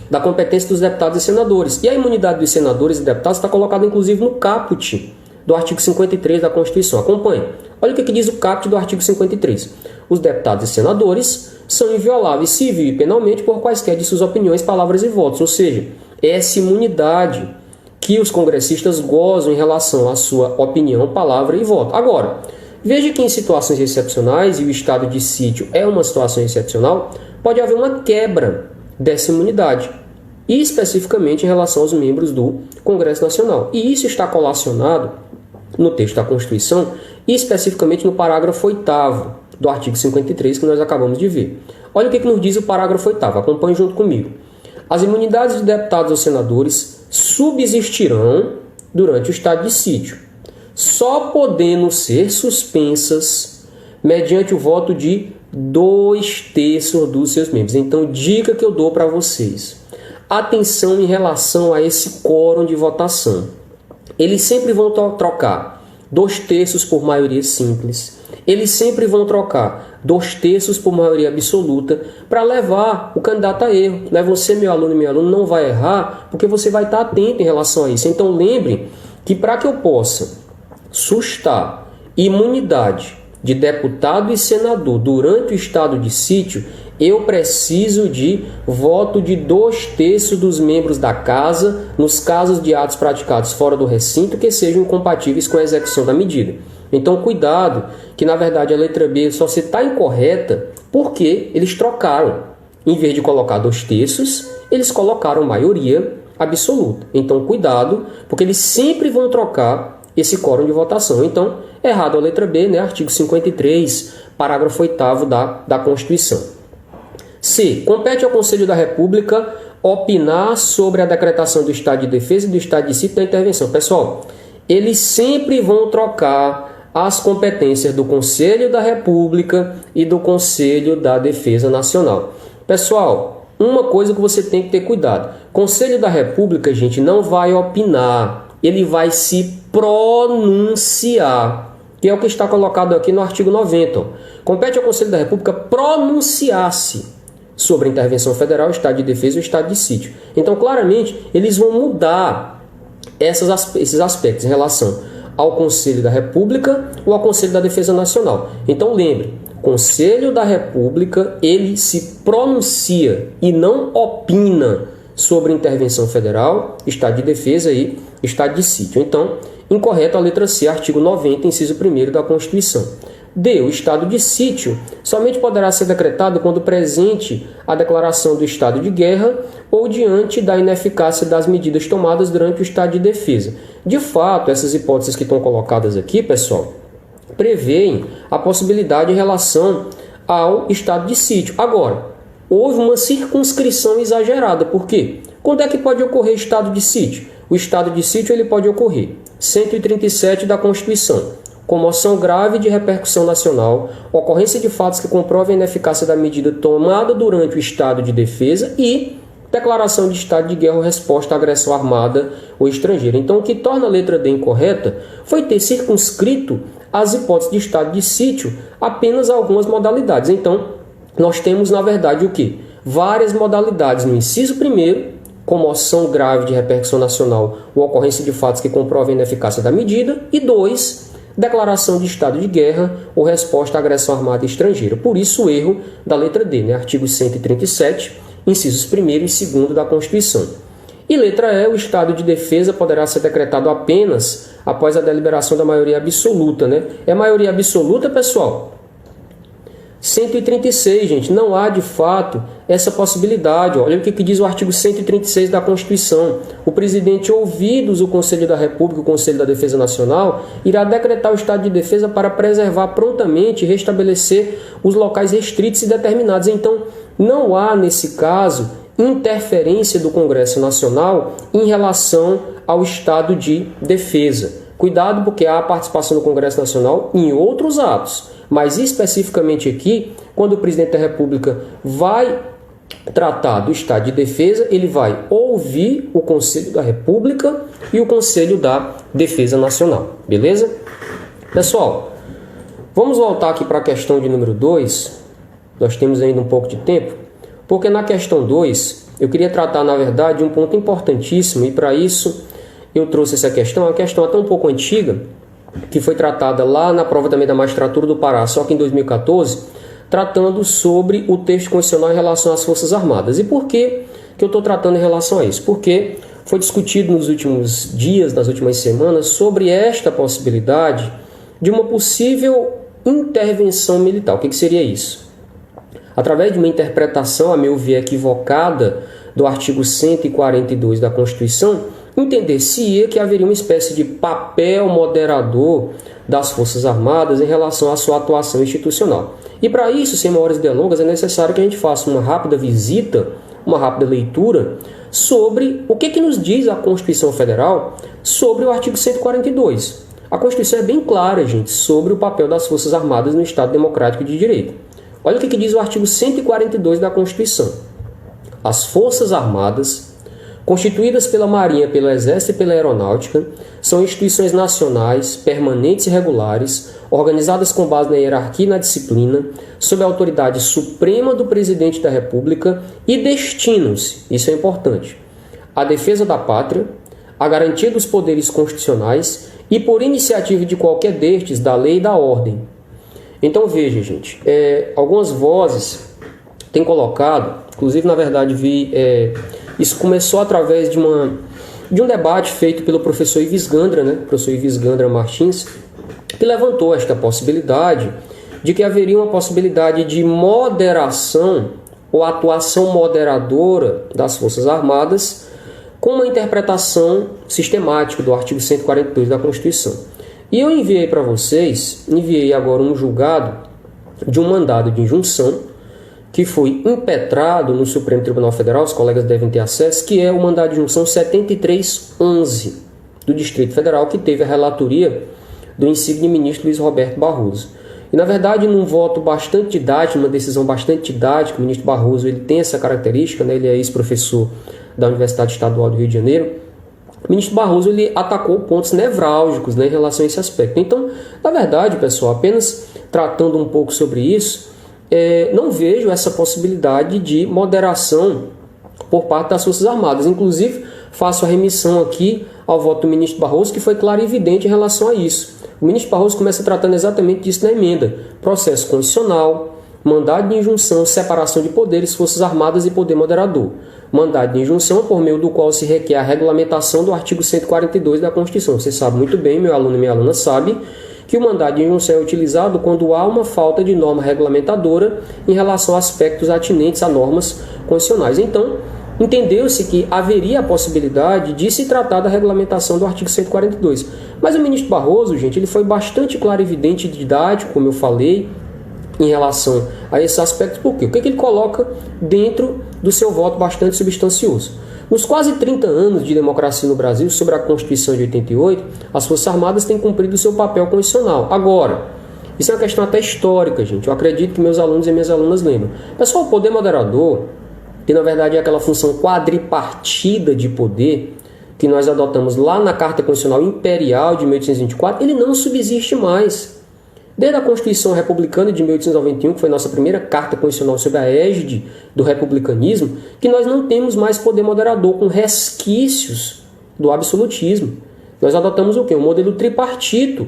Da competência dos deputados e senadores. E a imunidade dos senadores e deputados está colocada, inclusive, no caput do artigo 53 da Constituição. Acompanhe. Olha o que diz o caput do artigo 53. Os deputados e senadores são invioláveis civil e penalmente por quaisquer de suas opiniões, palavras e votos. Ou seja, essa imunidade que os congressistas gozam em relação à sua opinião, palavra e voto. Agora, veja que em situações excepcionais, e o estado de sítio é uma situação excepcional, pode haver uma quebra dessa imunidade, e especificamente em relação aos membros do Congresso Nacional. E isso está colacionado no texto da Constituição, e especificamente no parágrafo 8º do artigo 53, que nós acabamos de ver. Olha o que nos diz o parágrafo 8º, acompanhe junto comigo. As imunidades de deputados ou senadores subsistirão durante o estado de sítio, só podendo ser suspensas mediante o voto de 2/3 dos seus membros. Então, dica que eu dou para vocês. Atenção em relação a esse quórum de votação. Eles sempre vão trocar 2/3 por maioria simples. Eles sempre vão trocar 2/3 por maioria absoluta para levar o candidato a erro. Né? Você, meu aluno e minha aluna, não vai errar porque você vai estar atento em relação a isso. Então lembre que para que eu possa sustar imunidade de deputado e senador durante o estado de sítio, eu preciso de voto de 2/3 dos membros da casa nos casos de atos praticados fora do recinto que sejam incompatíveis com a execução da medida. Então, cuidado, que na verdade a letra B só se está incorreta porque eles trocaram. Em vez de colocar 2/3, eles colocaram maioria absoluta. Então, cuidado, porque eles sempre vão trocar esse quórum de votação. Então, errado a letra B, né? Artigo 53, parágrafo 8º da Constituição. C. Compete ao Conselho da República opinar sobre a decretação do estado de defesa e do estado de sítio da intervenção. Pessoal, eles sempre vão trocar as competências do Conselho da República e do Conselho da Defesa Nacional. Pessoal, uma coisa que você tem que ter cuidado. Conselho da República, gente, não vai opinar. Ele vai se pronunciar, que é o que está colocado aqui no artigo 90. Compete ao Conselho da República pronunciar-se sobre a intervenção federal, estado de defesa e o estado de sítio. Então, claramente, eles vão mudar esses aspectos em relação ao Conselho da República ou ao Conselho da Defesa Nacional. Então, lembre, Conselho da República, ele se pronuncia e não opina sobre intervenção federal, estado de defesa e estado de sítio. Então, incorreto a letra C, artigo 90, inciso 1º da Constituição. D. O estado de sítio somente poderá ser decretado quando presente a declaração do estado de guerra ou diante da ineficácia das medidas tomadas durante o estado de defesa. De fato, essas hipóteses que estão colocadas aqui, pessoal, prevêem a possibilidade em relação ao estado de sítio. Agora, houve uma circunscrição exagerada. Por quê? Quando é que pode ocorrer estado de sítio? O estado de sítio ele pode ocorrer 137 da Constituição. Comoção grave de repercussão nacional, ocorrência de fatos que comprovem a ineficácia da medida tomada durante o estado de defesa e declaração de estado de guerra ou resposta à agressão armada ou estrangeira. Então, o que torna a letra D incorreta foi ter circunscrito as hipóteses de estado de sítio apenas a algumas modalidades. Então, nós temos, na verdade, o quê? Várias modalidades no inciso 1º, comoção grave de repercussão nacional ou ocorrência de fatos que comprovem a ineficácia da medida, e 2, declaração de estado de guerra ou resposta à agressão armada estrangeira. Por isso o erro da letra D, né? Artigo 137, incisos 1º e 2º da Constituição. E letra E, o estado de defesa poderá ser decretado apenas após a deliberação da maioria absoluta, né? É maioria absoluta, pessoal? 136, gente, não há de fato essa possibilidade. Olha o que diz o artigo 136 da Constituição. O presidente, ouvidos o Conselho da República, o Conselho da Defesa Nacional, irá decretar o estado de defesa para preservar prontamente e restabelecer os locais restritos e determinados. Então, não há, nesse caso, interferência do Congresso Nacional em relação ao estado de defesa. Cuidado, porque há participação do Congresso Nacional em outros atos. Mas especificamente aqui, quando o presidente da República vai tratar do estado de defesa, ele vai ouvir o Conselho da República e o Conselho da Defesa Nacional. Beleza? Pessoal, vamos voltar aqui para a questão de número 2. Nós temos ainda um pouco de tempo, porque na questão 2 eu queria tratar, na verdade, um ponto importantíssimo, e para isso eu trouxe essa questão, uma questão até um pouco antiga, que foi tratada lá na prova também da magistratura do Pará, só que em 2014, tratando sobre o texto constitucional em relação às Forças Armadas. E por que eu estou tratando em relação a isso? Porque foi discutido nos últimos dias, nas últimas semanas, sobre esta possibilidade de uma possível intervenção militar. O que seria isso? Através de uma interpretação, a meu ver, equivocada do artigo 142 da Constituição, entender-se-ia que haveria uma espécie de papel moderador das Forças Armadas em relação à sua atuação institucional. E para isso, sem maiores delongas, é necessário que a gente faça uma rápida visita, uma rápida leitura sobre o que nos diz a Constituição Federal sobre o artigo 142. A Constituição é bem clara, gente, sobre o papel das Forças Armadas no Estado Democrático de Direito. Olha o que diz o artigo 142 da Constituição. As Forças Armadas, constituídas pela Marinha, pelo Exército e pela Aeronáutica, são instituições nacionais, permanentes e regulares, organizadas com base na hierarquia e na disciplina, sob a autoridade suprema do Presidente da República e destinam-se, isso é importante, à defesa da pátria, à garantia dos poderes constitucionais e, por iniciativa de qualquer destes, da lei e da ordem. Então veja, gente, algumas vozes têm colocado, inclusive na verdade isso começou através de um debate feito pelo professor Ives Gandra, né? Professor Ives Gandra Martins, que levantou esta possibilidade de que haveria uma possibilidade de moderação ou atuação moderadora das Forças Armadas com uma interpretação sistemática do artigo 142 da Constituição. E eu enviei para vocês, agora um julgado de um mandado de injunção que foi impetrado no Supremo Tribunal Federal, os colegas devem ter acesso, que é o mandado de injunção 7311 do Distrito Federal, que teve a relatoria do insigne ministro Luiz Roberto Barroso. E, na verdade, num voto bastante didático, uma decisão bastante didática, o ministro Barroso ele tem essa característica, né? Ele é ex-professor da Universidade Estadual do Rio de Janeiro. O ministro Barroso ele atacou pontos nevrálgicos, né, em relação a esse aspecto. Então, na verdade, pessoal, apenas tratando um pouco sobre isso, não vejo essa possibilidade de moderação por parte das Forças Armadas. Inclusive, faço a remissão aqui ao voto do ministro Barroso, que foi claro e evidente em relação a isso. O ministro Barroso começa tratando exatamente disso na emenda. Processo constitucional, mandado de injunção, separação de poderes, Forças Armadas e poder moderador. Mandado de injunção por meio do qual se requer a regulamentação do artigo 142 da Constituição. Você sabe muito bem, meu aluno e minha aluna sabe, que o mandado de injunção é utilizado quando há uma falta de norma regulamentadora em relação a aspectos atinentes a normas constitucionais. Então, entendeu-se que haveria a possibilidade de se tratar da regulamentação do artigo 142. Mas o ministro Barroso, gente, ele foi bastante claro, evidente e didático, como eu falei, em relação a esses aspectos. Por quê? O que ele coloca dentro do seu voto bastante substancioso? Nos quase 30 anos de democracia no Brasil, sobre a Constituição de 88, as Forças Armadas têm cumprido o seu papel constitucional. Agora, isso é uma questão até histórica, gente. Eu acredito que meus alunos e minhas alunas lembram. Pessoal, o poder moderador, que na verdade é aquela função quadripartida de poder que nós adotamos lá na Carta Constitucional Imperial de 1824, ele não subsiste mais. Desde a Constituição Republicana de 1891, que foi nossa primeira carta constitucional sob a égide do republicanismo, que nós não temos mais poder moderador com resquícios do absolutismo. Nós adotamos o quê? Um modelo tripartito.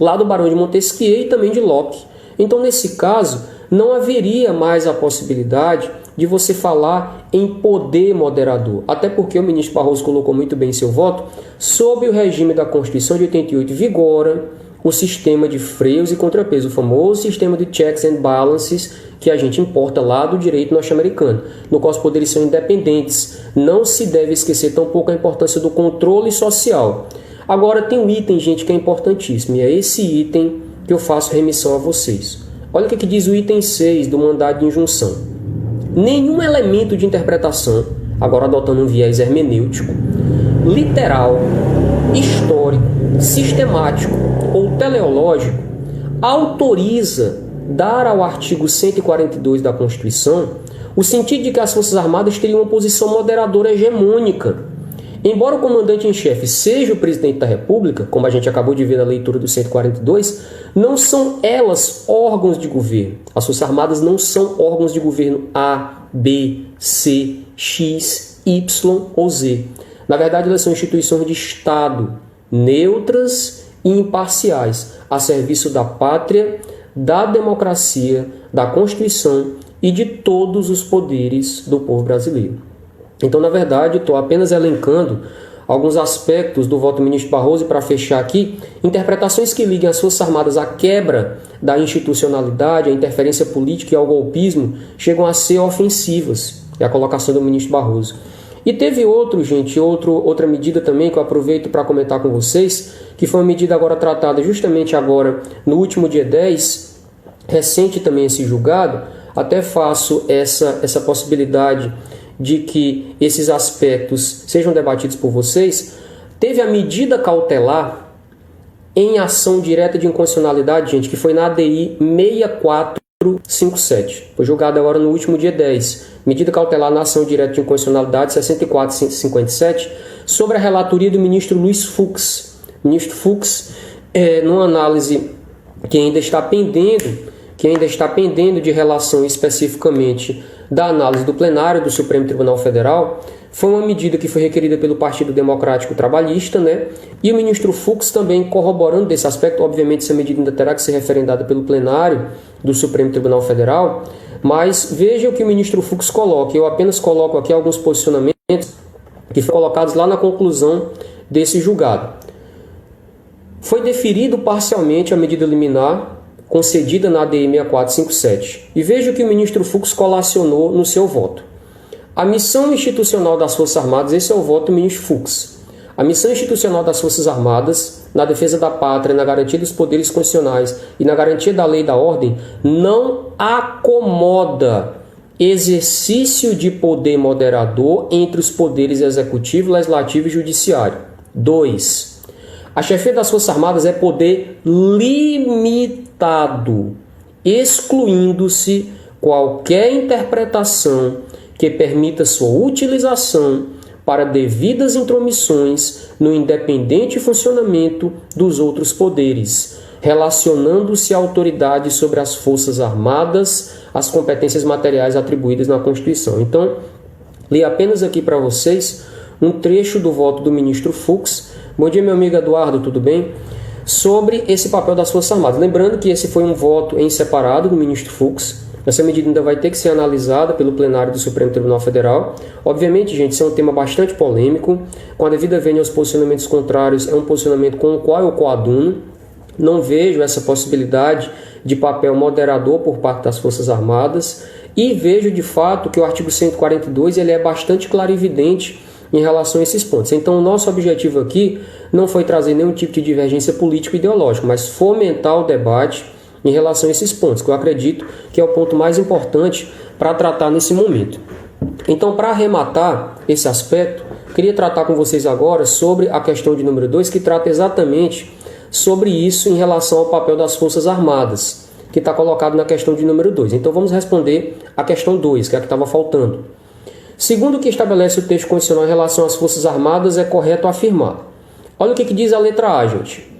lá do Barão de Montesquieu e também de Locke. Então, nesse caso, não haveria mais a possibilidade de você falar em poder moderador, até porque o ministro Barroso colocou muito bem em seu voto, sob o regime da Constituição de 88 vigora o sistema de freios e contrapeso, o famoso sistema de checks and balances que a gente importa lá do direito norte-americano, no qual os poderes são independentes. Não se deve esquecer tampouco a importância do controle social. Agora tem um item, gente, que é importantíssimo, e é esse item que eu faço remissão a vocês. Olha o que diz o item 6 do mandado de injunção. Nenhum elemento de interpretação, agora adotando um viés hermenêutico, literal, histórico, sistemático ou teleológico, autoriza dar ao artigo 142 da Constituição o sentido de que as Forças Armadas teriam uma posição moderadora hegemônica. Embora o comandante em chefe seja o presidente da República, como a gente acabou de ver na leitura do 142, não são elas órgãos de governo. As Forças Armadas não são órgãos de governo A, B, C, X, Y ou Z. Na verdade, elas são instituições de Estado, neutras e imparciais, a serviço da pátria, da democracia, da Constituição e de todos os poderes do povo brasileiro. Então, na verdade, estou apenas elencando alguns aspectos do voto do ministro Barroso e, para fechar aqui, interpretações que liguem as Forças Armadas à quebra da institucionalidade, à interferência política e ao golpismo chegam a ser ofensivas. É a colocação do ministro Barroso. E teve outra medida também que eu aproveito para comentar com vocês, que foi uma medida agora tratada justamente agora no último dia 10, recente também esse julgado. Até faço essa possibilidade de que esses aspectos sejam debatidos por vocês. Teve a medida cautelar em ação direta de inconstitucionalidade, gente, que foi na ADI 6457. Foi julgada agora no último dia 10. Medida cautelar na ação direta de inconstitucionalidade 6457, sobre a relatoria do ministro Luiz Fux. O ministro Fux, numa análise que ainda está pendendo de relação especificamente da análise do plenário do Supremo Tribunal Federal, foi uma medida que foi requerida pelo Partido Democrático Trabalhista, né? E o ministro Fux também corroborando desse aspecto. Obviamente essa medida ainda terá que ser referendada pelo plenário do Supremo Tribunal Federal, mas veja o que o ministro Fux coloca. Eu apenas coloco aqui alguns posicionamentos que foram colocados lá na conclusão desse julgado. Foi deferido parcialmente a medida liminar concedida na ADI 6457. E veja o que o ministro Fux colacionou no seu voto. A missão institucional das Forças Armadas, esse é o voto do ministro Fux. A missão institucional das Forças Armadas, na defesa da pátria, na garantia dos poderes constitucionais e na garantia da lei e da ordem, não acomoda exercício de poder moderador entre os poderes executivo, legislativo e judiciário. 2. A chefia das Forças Armadas é poder limitado, excluindo-se qualquer interpretação que permita sua utilização para devidas intromissões no independente funcionamento dos outros poderes, relacionando-se à autoridade sobre as Forças Armadas, as competências materiais atribuídas na Constituição. Então, li apenas aqui para vocês um trecho do voto do ministro Fux. Bom dia, meu amigo Eduardo, tudo bem? Sobre esse papel das Forças Armadas. Lembrando que esse foi um voto em separado do ministro Fux. Essa medida ainda vai ter que ser analisada pelo plenário do Supremo Tribunal Federal. Obviamente, gente, isso é um tema bastante polêmico. Com a devida vênia aos posicionamentos contrários, é um posicionamento com o qual eu coaduno. Não vejo essa possibilidade de papel moderador por parte das Forças Armadas. E vejo, de fato, que o artigo 142 ele é bastante clarividente em relação a esses pontos. Então, o nosso objetivo aqui não foi trazer nenhum tipo de divergência político-ideológica, mas fomentar o debate em relação a esses pontos, que eu acredito que é o ponto mais importante para tratar nesse momento. Então, para arrematar esse aspecto, queria tratar com vocês agora sobre a questão de número 2, que trata exatamente sobre isso em relação ao papel das Forças Armadas, que está colocado na questão de número 2. Então, vamos responder a questão 2, que é a que estava faltando. Segundo o que estabelece o texto constitucional em relação às Forças Armadas, é correto afirmar. Olha o que diz a letra A, gente.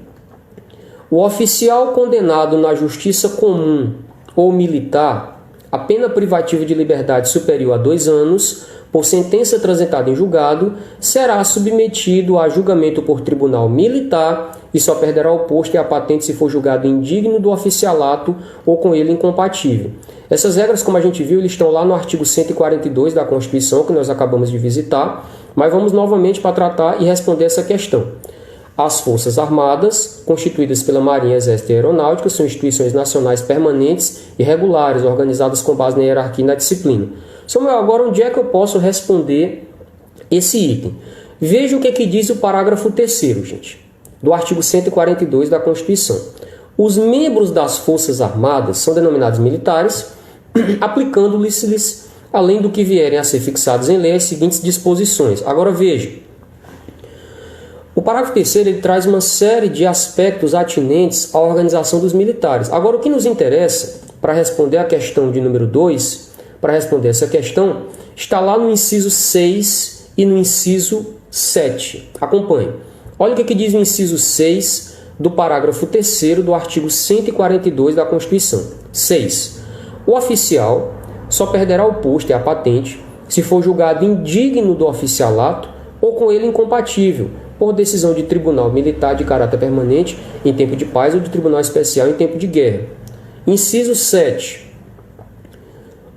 O oficial condenado na justiça comum ou militar a pena privativa de liberdade superior a 2 anos por sentença transitada em julgado, será submetido a julgamento por tribunal militar e só perderá o posto e a patente se for julgado indigno do oficialato ou com ele incompatível. Essas regras, como a gente viu, eles estão lá no artigo 142 da Constituição, que nós acabamos de visitar, mas vamos novamente para tratar e responder essa questão. As Forças Armadas, constituídas pela Marinha, Exército e Aeronáutica, são instituições nacionais permanentes e regulares, organizadas com base na hierarquia e na disciplina. Samuel, agora onde é que eu posso responder esse item? Veja o que diz o parágrafo 3º, gente, do artigo 142 da Constituição. Os membros das Forças Armadas são denominados militares, aplicando-lhes, além do que vierem a ser fixados em lei, as seguintes disposições. Agora veja. O parágrafo 3º ele traz uma série de aspectos atinentes à organização dos militares. Agora, o que nos interessa para responder a questão de número 2, para responder essa questão, está lá no inciso 6 e no inciso 7. Acompanhe. Olha o que diz o inciso 6 do parágrafo 3º do artigo 142 da Constituição. 6. O oficial só perderá o posto e a patente se for julgado indigno do oficialato ou com ele incompatível, por decisão de tribunal militar de caráter permanente em tempo de paz ou de tribunal especial em tempo de guerra. Inciso 7.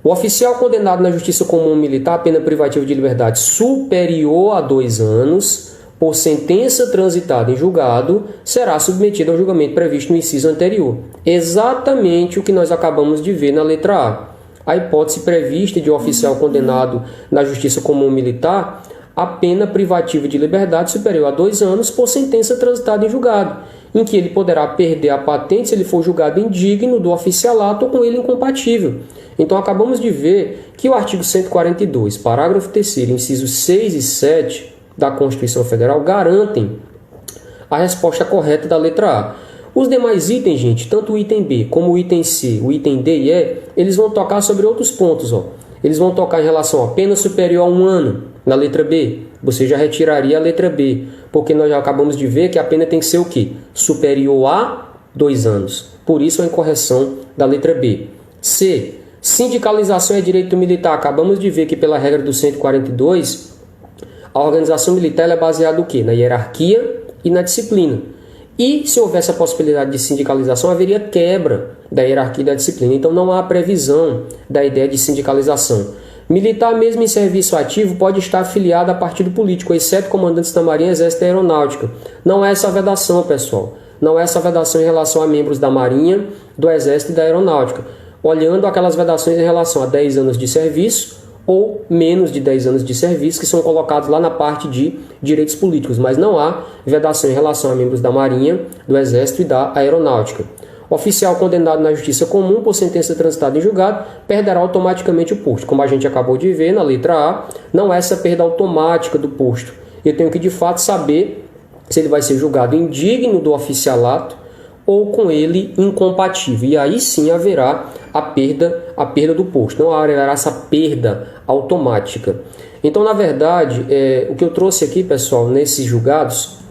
O oficial condenado na Justiça Comum Militar a pena privativa de liberdade superior a 2 anos, por sentença transitada em julgado, será submetido ao julgamento previsto no inciso anterior. Exatamente o que nós acabamos de ver na letra A. A hipótese prevista de oficial condenado na Justiça Comum Militar a pena privativa de liberdade superior a 2 anos por sentença transitada em julgado, em que ele poderá perder a patente se ele for julgado indigno do oficialato ou com ele incompatível. Então, acabamos de ver que o artigo 142, parágrafo 3º, incisos 6 e 7 da Constituição Federal garantem a resposta correta da letra A. Os demais itens, gente, tanto o item B como o item C, o item D e E, eles vão tocar sobre outros pontos. Eles vão tocar em relação a pena superior a 1 ano, na letra B. Você já retiraria a letra B, porque nós já acabamos de ver que a pena tem que ser o quê? Superior a 2 anos. Por isso a incorreção da letra B. C. Sindicalização é direito militar. Acabamos de ver que pela regra do 142, a organização militar é baseada no quê? Na hierarquia e na disciplina. E se houvesse a possibilidade de sindicalização, haveria quebra da hierarquia e da disciplina. Então não há previsão da ideia de sindicalização. Militar, mesmo em serviço ativo, pode estar afiliado a partido político, exceto comandantes da Marinha, Exército e Aeronáutica. Não é essa a vedação, pessoal. Não é essa a vedação em relação a membros da Marinha, do Exército e da Aeronáutica. Olhando aquelas vedações em relação a 10 anos de serviço ou menos de 10 anos de serviço, que são colocados lá na parte de direitos políticos. Mas não há vedação em relação a membros da Marinha, do Exército e da Aeronáutica. Oficial condenado na Justiça Comum por sentença transitada em julgado perderá automaticamente o posto. Como a gente acabou de ver na letra A, não é essa perda automática do posto. Eu tenho que, de fato, saber se ele vai ser julgado indigno do oficialato ou com ele incompatível. E aí sim haverá a perda do posto. Não haverá essa perda automática. Então, na verdade, o que eu trouxe aqui, pessoal, nesses julgados,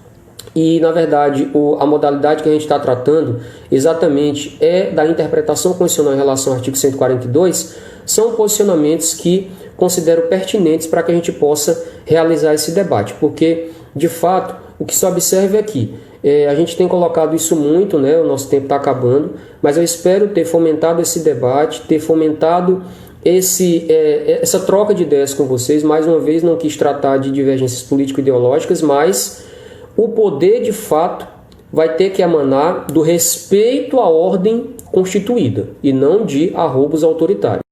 e, na verdade, a modalidade que a gente está tratando exatamente é da interpretação constitucional em relação ao artigo 142, são posicionamentos que considero pertinentes para que a gente possa realizar esse debate, porque, de fato, o que se observa é que a gente tem colocado isso muito, né? O nosso tempo está acabando, mas eu espero ter fomentado esse debate, ter fomentado essa troca de ideias com vocês. Mais uma vez, não quis tratar de divergências político-ideológicas, mas o poder, de fato, vai ter que emanar do respeito à ordem constituída e não de arroubos autoritários.